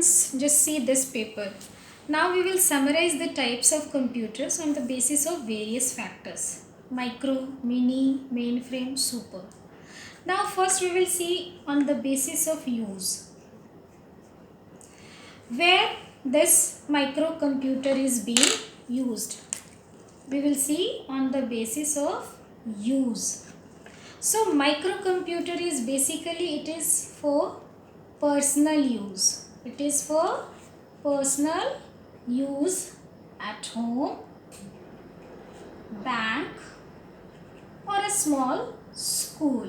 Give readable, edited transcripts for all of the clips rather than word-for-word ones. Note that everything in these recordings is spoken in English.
students, just see this paper. Now we will summarize the types of computers on the basis of various factors. Micro, mini, mainframe, super. Now first we will see on the basis of use. Where this microcomputer is being used. We will see on the basis of use. So microcomputer is basically it is for personal use. It is for personal use at home, bank or a small school.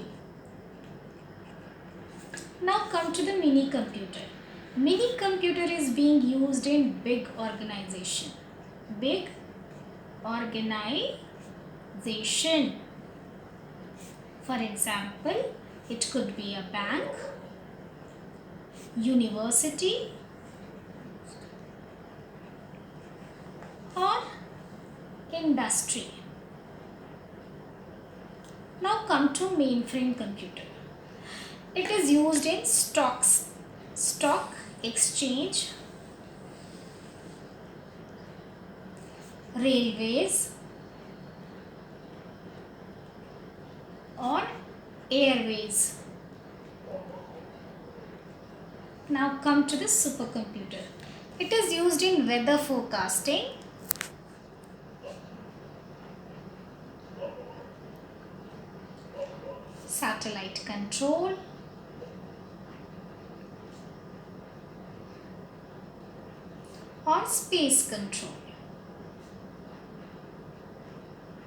Now come to the mini computer. Mini computer is being used in big organization. Big organization. For example, it could be a bank, university or industry. Now come to mainframe computer. It is used in stock exchange, railways or airways. Now come to the supercomputer. It is used in weather forecasting, satellite control, or space control.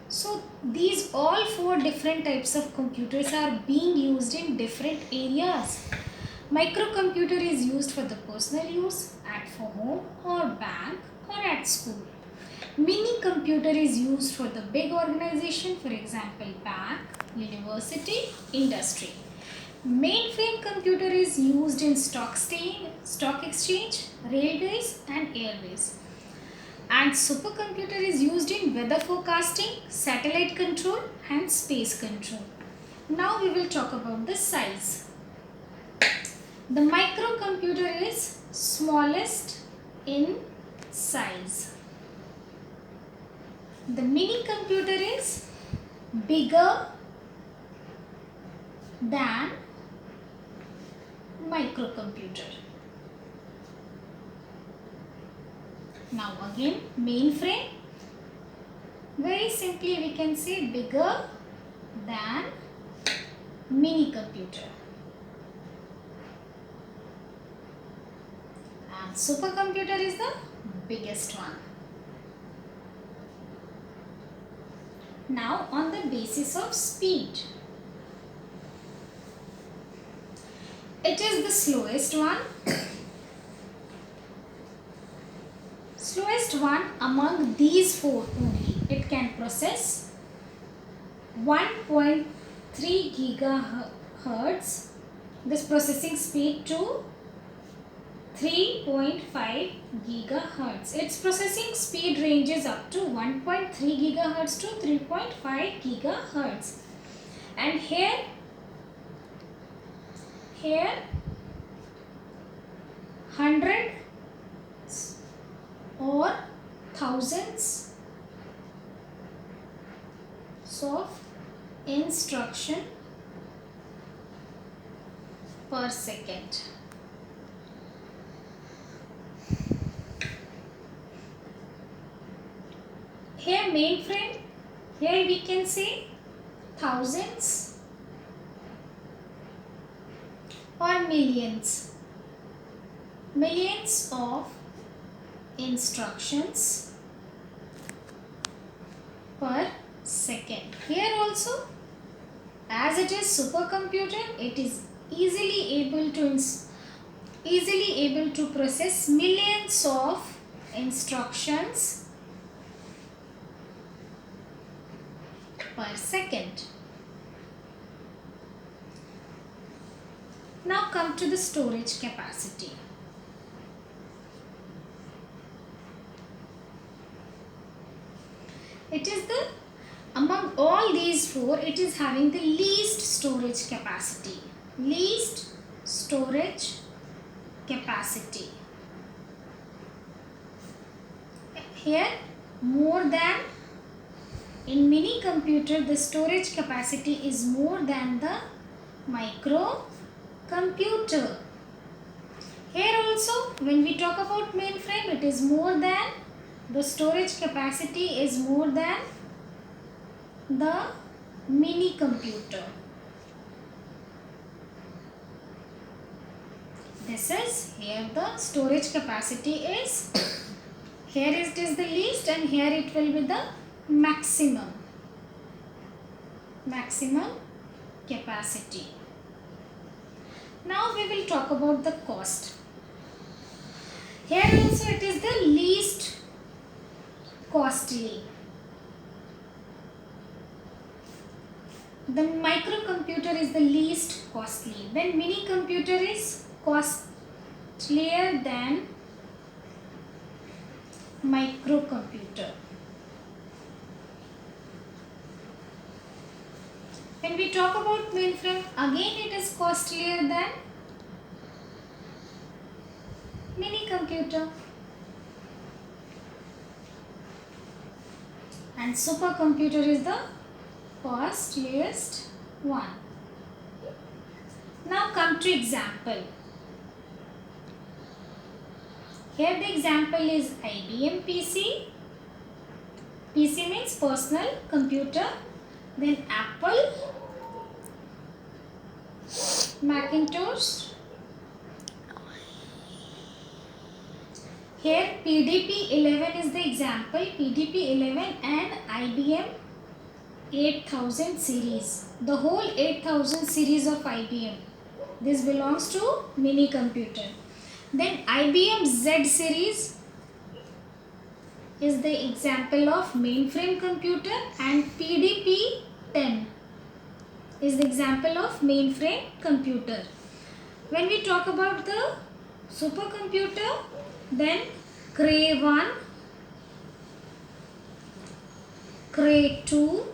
So these all four different types of computers are being used in different areas. Microcomputer is used for the personal use for home or bank or at school. Mini computer is used for the big organization, for example bank, university, industry. Mainframe computer is used in stock exchange, railways and airways. And supercomputer is used in weather forecasting, satellite control and space control. Now we will talk about the size. The microcomputer is smallest in size. The mini computer is bigger than microcomputer. Now again mainframe, very simply we can say bigger than mini computer. And supercomputer is the biggest one. Now on the basis of speed. It is the slowest one. Slowest one among these four only. It can process 1.3 gigahertz. This processing speed to 3.5 gigahertz. Its processing speed ranges up to 1.3 gigahertz to 3.5 gigahertz. And here hundreds or thousands of instruction per second. Here mainframe, here we can say thousands or millions of instructions per second. Here also, as it is supercomputer, it is easily able to process millions of instructions per second. Now come to the storage capacity. It is the, among all these four, it is having the least storage capacity. Here, more than, in mini computer the storage capacity is more than the micro computer. Here also, when we talk about mainframe, it is more than, the storage capacity is more than the mini computer. This is, here the storage capacity is, here it is the least and here it will be the maximum capacity. Now we will talk about the cost. Here also it is the least costly. The microcomputer is the least costly. Then mini computer is costlier than microcomputer. When we talk about mainframe, again it is costlier than mini computer. And supercomputer is the costliest one. Now come to example. Here the example is IBM PC. PC means personal computer. Then Apple, Macintosh. Here PDP-11 is the example. PDP-11 and IBM 8000 series. The whole 8000 series of IBM. This belongs to mini computer. Then IBM Z series is the example of mainframe computer, and PDP-10 is the example of mainframe computer. When we talk about the supercomputer, then Cray 1, Cray 2,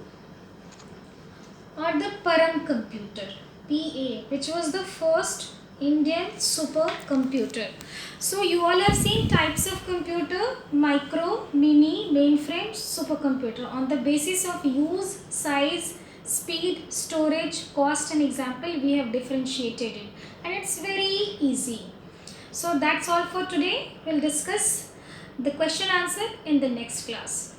or the Param computer, PA, which was the first Indian supercomputer. So you all have seen types of computer: micro, mini, mainframe, supercomputer. On the basis of use, size, speed, storage, cost and example, we have differentiated it, and it's very easy. So that's all for today. We'll discuss the question answer in the next class.